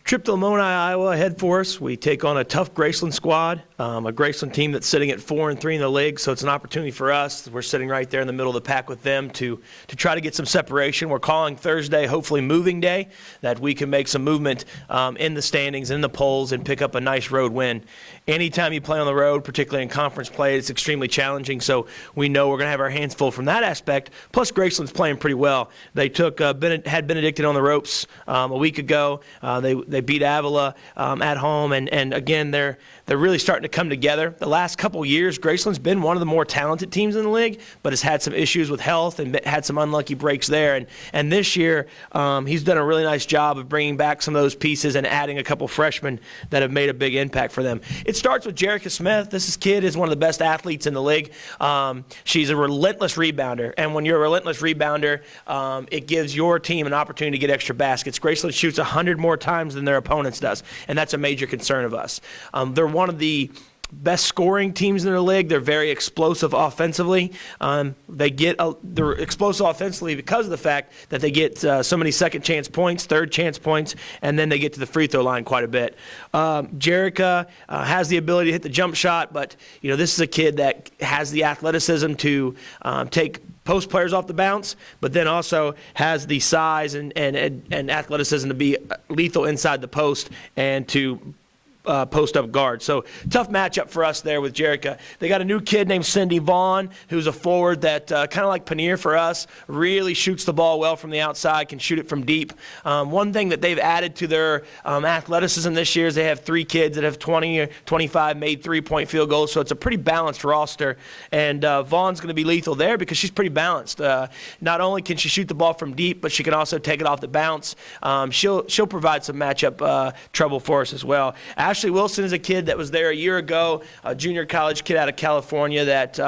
Trip to Lamoni, Iowa ahead for us. We take on a tough Graceland squad, a Graceland team that's sitting at 4-3 in the league, so it's an opportunity for us. We're sitting right there in the middle of the pack with them to try to get some separation. We're calling Thursday, hopefully, moving day, that we can make some movement in the standings, in the polls, and pick up a nice road win. Anytime you play on the road, particularly in conference play, it's extremely challenging, so we know we're going to have our hands full from that aspect. Plus, Graceland's playing pretty well. They had Benedictine on the ropes a week ago. They beat Avila at home, and again, they're really starting to come together. The last couple years, Graceland's been one of the more talented teams in the league, but has had some issues with health and had some unlucky breaks there. And this year, he's done a really nice job of bringing back some of those pieces and adding a couple freshmen that have made a big impact for them. It starts with Jerica Smith. This kid is one of the best athletes in the league. She's a relentless rebounder, and when you're a relentless rebounder, it gives your team an opportunity to get extra baskets. Graceland shoots 100 more times than their opponents does, and that's a major concern of us. They're one of the best scoring teams in the league. They're very explosive offensively. They're explosive offensively because of the fact that they get so many second chance points, third chance points, and then they get to the free throw line quite a bit. Jerica has the ability to hit the jump shot, but this is a kid that has the athleticism to take post players off the bounce, but then also has the size and athleticism to be lethal inside the post and to post up guard. So tough matchup for us there with Jerica. They got a new kid named Cindy Vaughn, who's a forward that kind of like Paneer for us, really shoots the ball well from the outside, can shoot it from deep. One thing that they've added to their athleticism this year is they have 3 kids that have 20 or 25 made 3-point field goals, so it's a pretty balanced roster. And Vaughn's going to be lethal there because she's pretty balanced. Not only can she shoot the ball from deep, but she can also take it off the bounce. She'll provide some matchup trouble for us as well. Ashley Wilson is a kid that was there a year ago, a junior college kid out of California that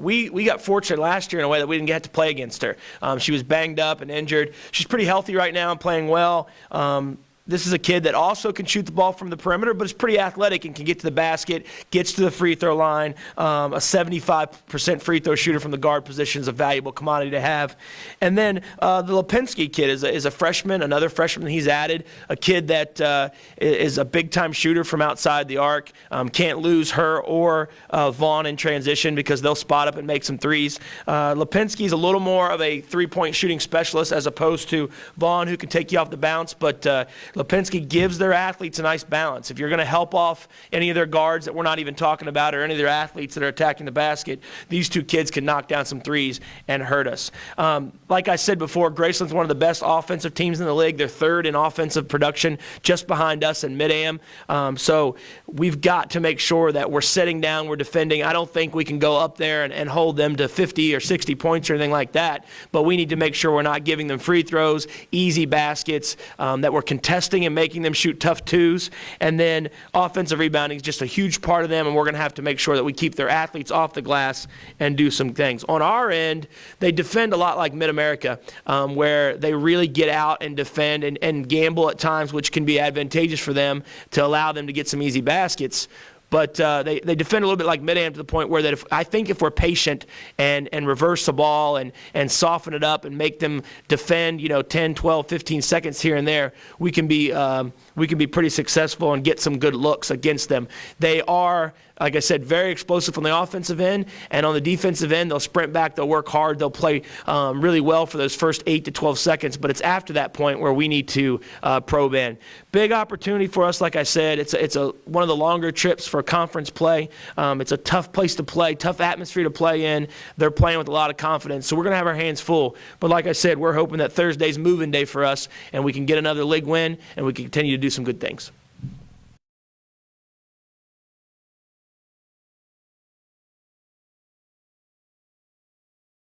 we got fortunate last year in a way that we didn't get to play against her. She was banged up and injured. She's pretty healthy right now and playing well. This is a kid that also can shoot the ball from the perimeter, but is pretty athletic and can get to the basket, gets to the free throw line. A 75% free throw shooter from the guard position is a valuable commodity to have. And then the Lipinski kid is a freshman, another freshman he's added, a kid that is a big-time shooter from outside the arc. Can't lose her or Vaughn in transition because they'll spot up and make some threes. Lipinski's a little more of a three-point shooting specialist as opposed to Vaughn, who can take you off the bounce, but Lipinski gives their athletes a nice balance. If you're going to help off any of their guards that we're not even talking about or any of their athletes that are attacking the basket, these 2 kids can knock down some threes and hurt us. Like I said before, Graceland's one of the best offensive teams in the league. They're 3rd in offensive production, just behind us in Mid-Am. So we've got to make sure that we're sitting down, we're defending. I don't think we can go up there and hold them to 50 or 60 points or anything like that, but we need to make sure we're not giving them free throws, easy baskets, that we're contesting and making them shoot tough 2s. And then offensive rebounding is just a huge part of them, and we're going to have to make sure that we keep their athletes off the glass and do some things. On our end, they defend a lot like Mid-America, where they really get out and defend and gamble at times, which can be advantageous for them to allow them to get some easy baskets. But they defend a little bit like Mid-Am to the point where I think if we're patient and reverse the ball and soften it up and make them defend 10, 12, 15 seconds here and there, we can be pretty successful and get some good looks against them. They are, like I said, very explosive on the offensive end, and on the defensive end, they'll sprint back, they'll work hard, they'll play really well for those first 8 to 12 seconds, but it's after that point where we need to probe in. Big opportunity for us, like I said. It's one of the longer trips for conference play. It's a tough place to play, tough atmosphere to play in. They're playing with a lot of confidence, so we're going to have our hands full. But like I said, we're hoping that Thursday's moving day for us, and we can get another league win, and we can continue to do some good things.